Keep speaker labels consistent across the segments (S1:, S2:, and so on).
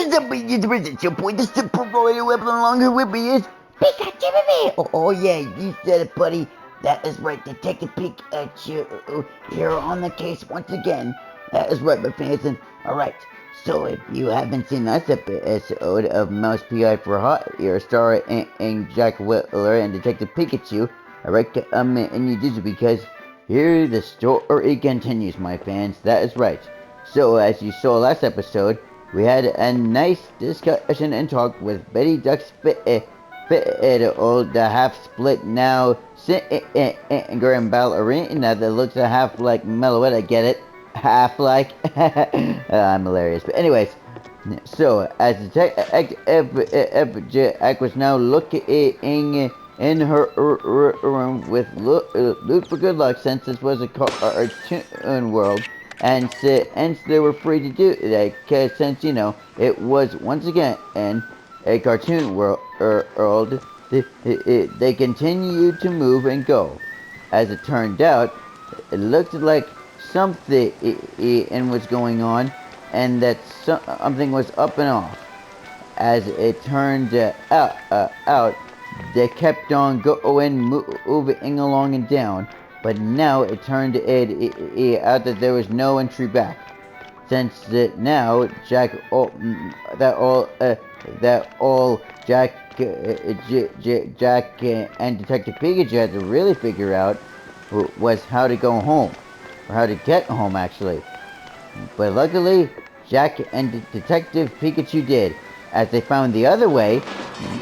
S1: What's up, YouTubers? It's your boy, the TheSuperRorio Eblen. Along here with me is Pikachu. Oh yeah, you said it, buddy. That is right, Detective Pikachu here on the case once again. That is right, my fans. And alright, so if you haven't seen last episode of MOUSE P.I. for Hot, your star and Jack Whittler and Detective Pikachu, I recommend you do so because here the story continues, my fans. That is right. So, as you saw last episode, we had a nice discussion and talk with Betty Duck's old half-split now singer and ballerina that looks a half like Meloette. I get it, half like. I'm hilarious. But anyways, so as Detective Jack was now looking in her room with loot for good luck, since this was a cartoon world. And since they were free to do that, cause since it was once again a cartoon world, they continued to move and go. As it turned out, it looked like something was going on, and that something was up and off. As it turned out, they kept on going, moving along and down, but now it turned out that there was no entry back. Since now Jack, Jack and Detective Pikachu had to really figure out was how to go home, or how to get home actually. But luckily, Jack and Detective Pikachu did, as they found the other way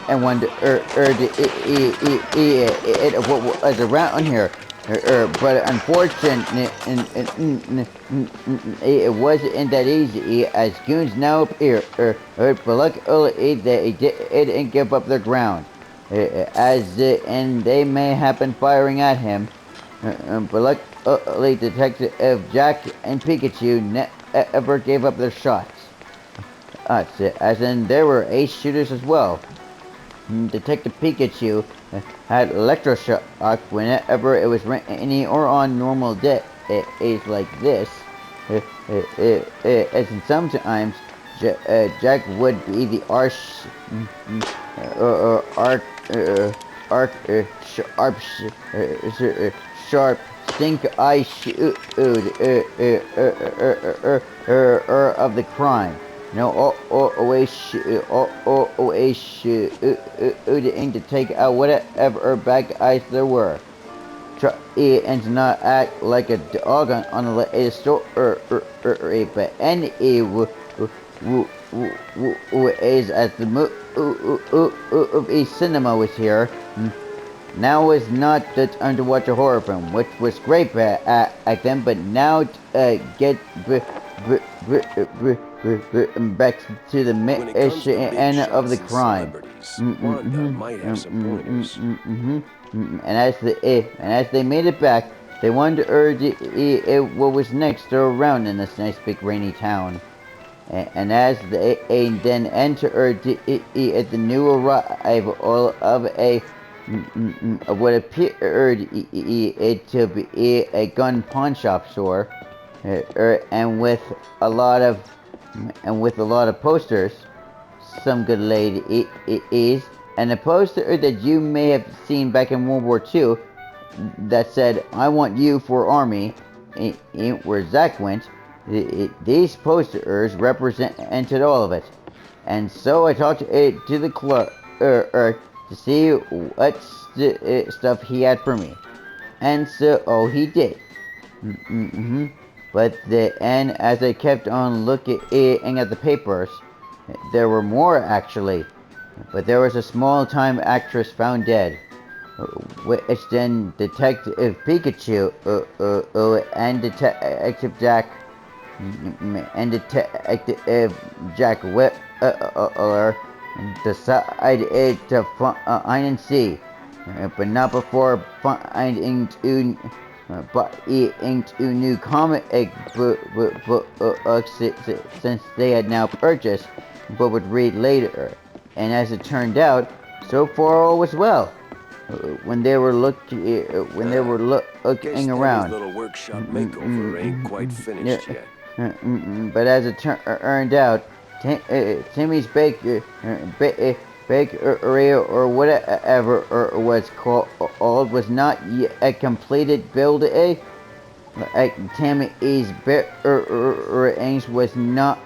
S1: and wondered what was around here. But unfortunately, it wasn't that easy, as goons now appear. But luckily, they didn't give up their ground, and they may have been firing at him. But luckily, Detective Jack and Pikachu never gave up their shots. As in, there were ace shooters as well. Detective Pikachu had electroshock whenever it was rainy or on normal days like this. As in sometimes Jack would be the sharp stink eye shoot of the crime. Always shooting to take out whatever bad guys there were. And to not act like a dog on the latest story, but any is as the movie cinema was here. Now was not the time to watch a horror film, which was great back then, but now get back to the mission of the crime. And as they made it back, they wondered what was next around in this nice big rainy town. And as they then entered at the new arrival of what appeared to be a gun pawn shop store, and with a lot of posters, some good ladies, and a poster that you may have seen back in World War II that said, "I want you for Army," where Zack went. These posters represented all of it. And so I talked to the clerk to see what stuff he had for me. And so, he did. But and as I kept on looking at the papers, there were more actually. But there was a small-time actress found dead, which then Detective Pikachu and Detective Jack Whittler decided to find and see, but not before finding two new comic books since they had now purchased, but would read later. And as it turned out, so far all was well. When they were looking around,
S2: little workshop makeover ain't quite finished yet.
S1: But as it turned out, Timmy's Bakery or whatever was called was not yet completed. Build a Timmy's Bearings was not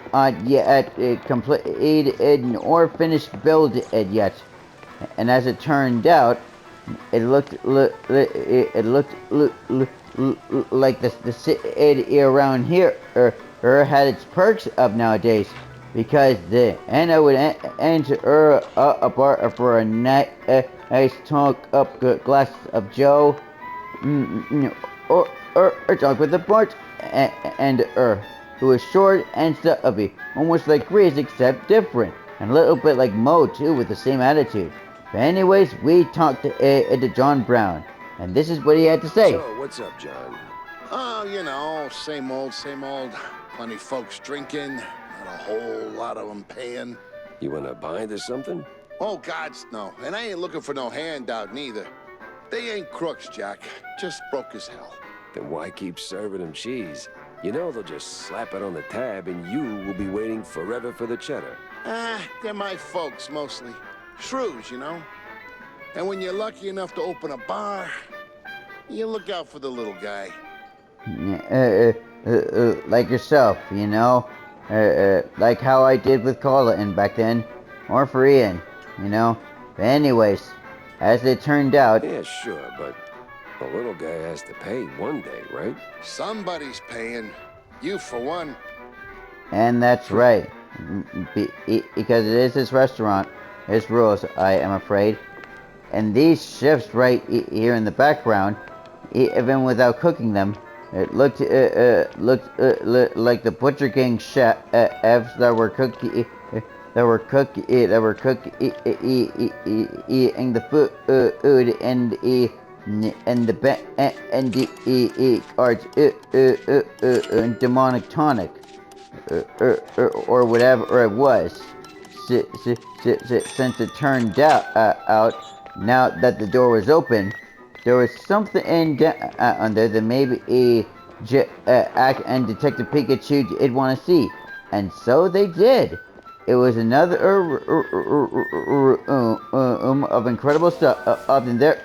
S1: yet completed or finished build it yet, and as it turned out, it looked like the city around here had its perks up nowadays, because the Anna would enter a bar for a nice talk up glass of Joe, or talk with the Bart and who was short and stubby, almost like Grizz except different, and a little bit like Mo too, with the same attitude. But anyways, we talked to John Brown, and this is what he had to say.
S2: So, what's up, John?
S3: Oh, you know, same old, same old. Plenty folks drinking, not a whole lot of them paying.
S2: You wanna buy this something?
S3: Oh, gods, no. And I ain't looking for no handout, neither. They ain't crooks, Jack. Just broke as hell.
S2: Then why keep serving them cheese? You know they'll just slap it on the tab and you will be waiting forever for the cheddar.
S3: They're my folks, mostly. Shrews, you know? And when you're lucky enough to open a bar, you look out for the little guy.
S1: Like yourself, you know? Like how I did with Carlton back then. Or for Ian, you know? But anyways, as it turned out...
S2: Yeah, sure, but the little guy has to pay one day, right?
S3: Somebody's paying. You, for one.
S1: And that's right. Because it is his restaurant. His rules, I am afraid. And these chefs right here in the background, even without cooking them, it looked like the Butcher King chefs that were cooking eating the food and the arts demonic tonic or whatever it was. Since it turned out now that the door was open, there was something down there that maybe Ack and Detective Pikachu did want to see, and so they did. It was another room of incredible stuff up in there.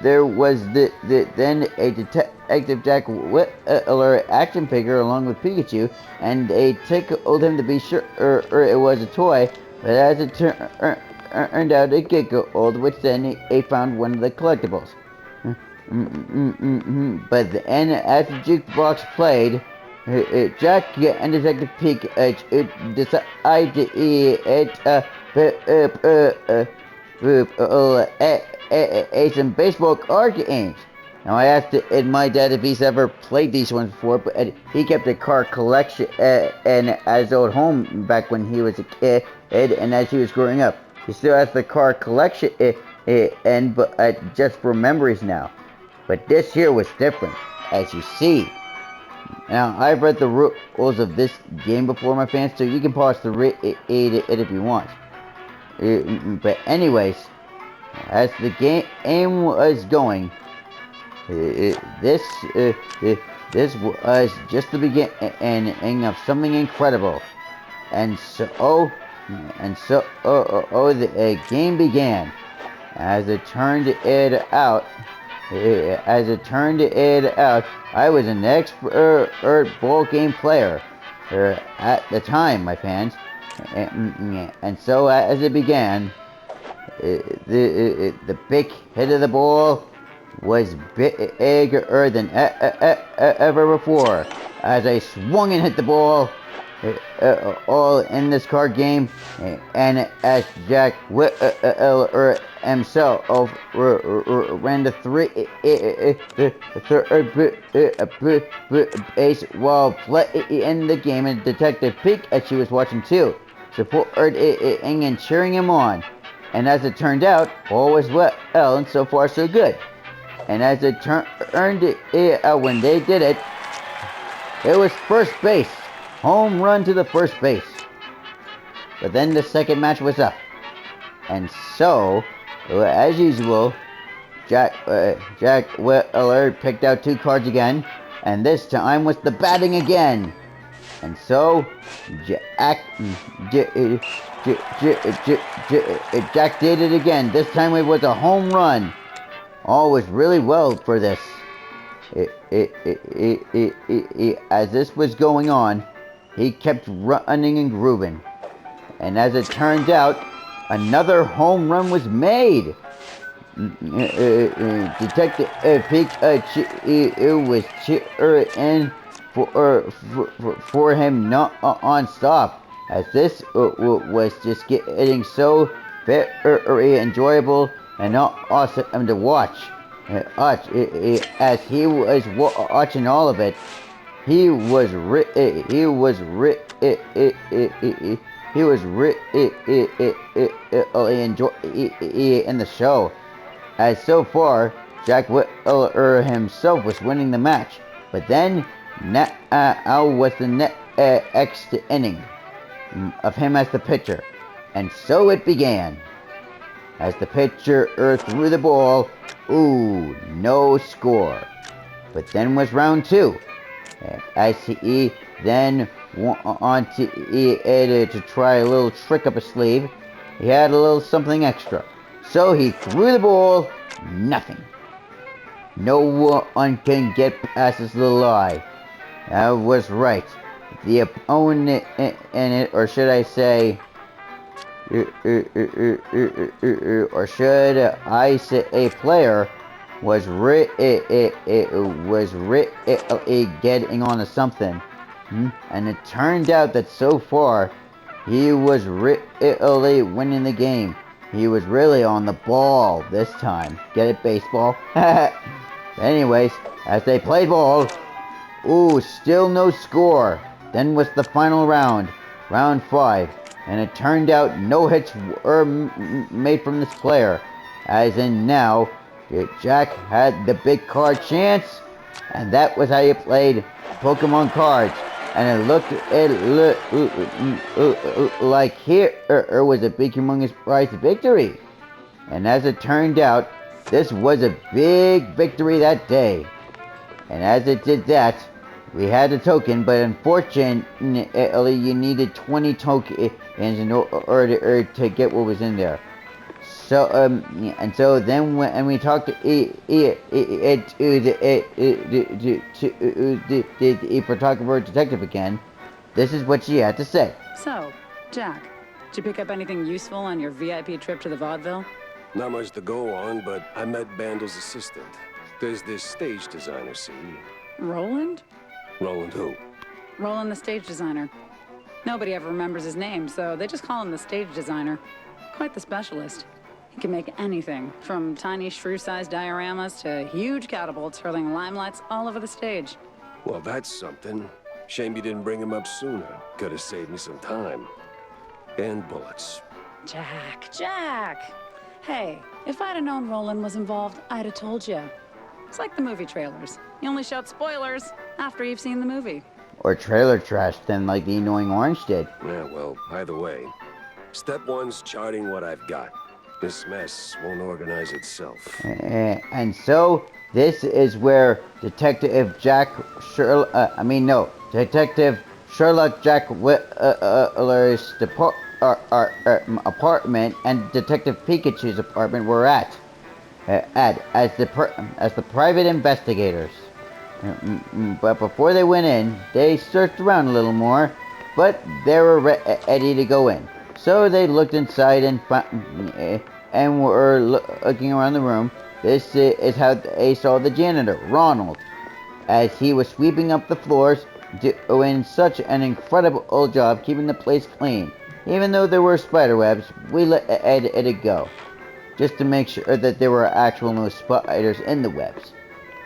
S1: There was then a Detective Jack Whittler action figure along with Pikachu, and they tickled him to be sure it was a toy, but as it turned out it giggled, which then he found one of the collectibles. But then as the jukebox played, Jack and Detective Pikachu decided to some baseball card games. Now I asked my dad if he's ever played these ones before, but he kept a card collection and at his old home back when he was a kid and as he was growing up. He still has the card collection but just for memories now. But this here was different, as you see. Now, I've read the rules of this game before, my fans, so you can pause to read it if you want. But anyways, as the game was going, this was just the beginning of something incredible. And so the game began. As it turned it out, I was an expert ball game player at the time, my fans. And so as it began, the big hit of the ball was bigger than ever before. As I swung and hit the ball, all in this card game, and as Jack Whittler himself ran the third base while playing the game, and Detective Pikachu was watching too, supporting and cheering him on. And as it turned out, all was well, and so far so good. And as it turned when they did it, it was first base. Home run to the first base. But then the second match was up. And so, As usual, Jack Whittler picked out 2 cards again, and this time was the batting again. And so, Jack, Jack did it again. This time it was a home run. All was really well for this. As this was going on, he kept running and grooving. And as it turned out, another home run was made. Detective Pikachu was cheering for him not on stop, as this was just getting so very enjoyable and awesome to watch. As he was watching all of it, he was enjoying in the show. As so far, Jack Whittler himself was winning the match, but then now was the next inning of him as the pitcher, and so it began. As the pitcher threw the ball, no score. But then was round 2, as he then wanted to try a little trick up his sleeve. He had a little something extra. So he threw the ball, nothing. No one can get past his little eye. That was right. The opponent in it, or should I say, or should I say a player, was getting on to something. And it turned out that so far, he was really winning the game. He was really on the ball this time. Get it, baseball? Anyways, as they played ball, still no score. Then was the final round, round 5, and it turned out no hits were made from this player. As in now, Jack had the big card chance, and that was how you played Pokemon cards. And it looked like here was a big humongous prize victory. And as it turned out, this was a big victory that day. And as it did that, we had a token, but unfortunately you needed 20 tokens in order to get what was in there. So and so then when we talked to the photographer detective again, this is what she had to say.
S4: So, Jack, did you pick up anything useful on your VIP trip to the vaudeville?
S2: Not much to go on, but I met Bandel's assistant. There's this stage designer, see?
S4: Roland?
S2: Roland who?
S4: Roland, the stage designer. Nobody ever remembers his name, so they just call him the stage designer. Quite the specialist. He can make anything, from tiny shrew-sized dioramas to huge catapults hurling limelights all over the stage.
S2: Well, that's something. Shame you didn't bring him up sooner. Could have saved me some time. And bullets.
S4: Jack! Hey, if I'd have known Roland was involved, I'd have told you. It's like the movie trailers. You only shout spoilers after you've seen the movie.
S1: Or trailer trash, then like the Annoying Orange did.
S2: Yeah, well, either way. Step 1's charting what I've got. This mess won't organize itself.
S1: And so, this is where Detective Detective Sherlock Jack Whittler's apartment and Detective Pikachu's apartment were at as the private investigators. But before they went in, they searched around a little more, but they were ready to go in. So they looked inside and were looking around the room. This is how they saw the janitor, Ronald, as he was sweeping up the floors, doing such an incredible job keeping the place clean. Even though there were spider webs, we let it go, just to make sure that there were actual no spiders in the webs.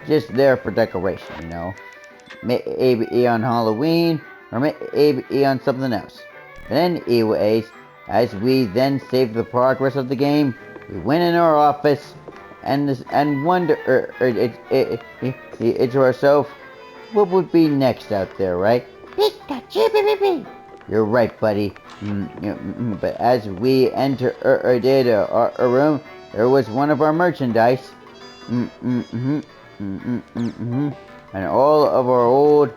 S1: Just there for decoration, you know. Maybe on Halloween, or maybe on something else. But anyways, as we then saved the progress of the game, we went in our office and wondered to ourselves, what would be next out there, right? Pikachu! You're right, buddy. But as we entered our room, there was one of our merchandise. And all of our old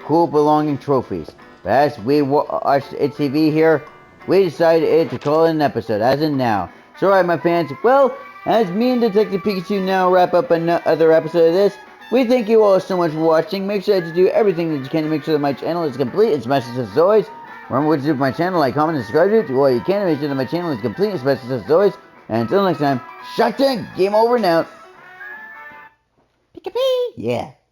S1: cool belonging trophies. But as we watched TV here, we decided to call it an episode, as in now. So alright, my fans, well, as me and Detective Pikachu now wrap up another episode of this, we thank you all so much for watching. Make sure to do everything that you can to make sure that my channel is complete and smash as always. Remember what to do for my channel, like, comment, and subscribe to it. Do all you can to make sure that my channel is complete and smash as always. And until next time, Shark Tank, game over now. Pika-pee! Yeah.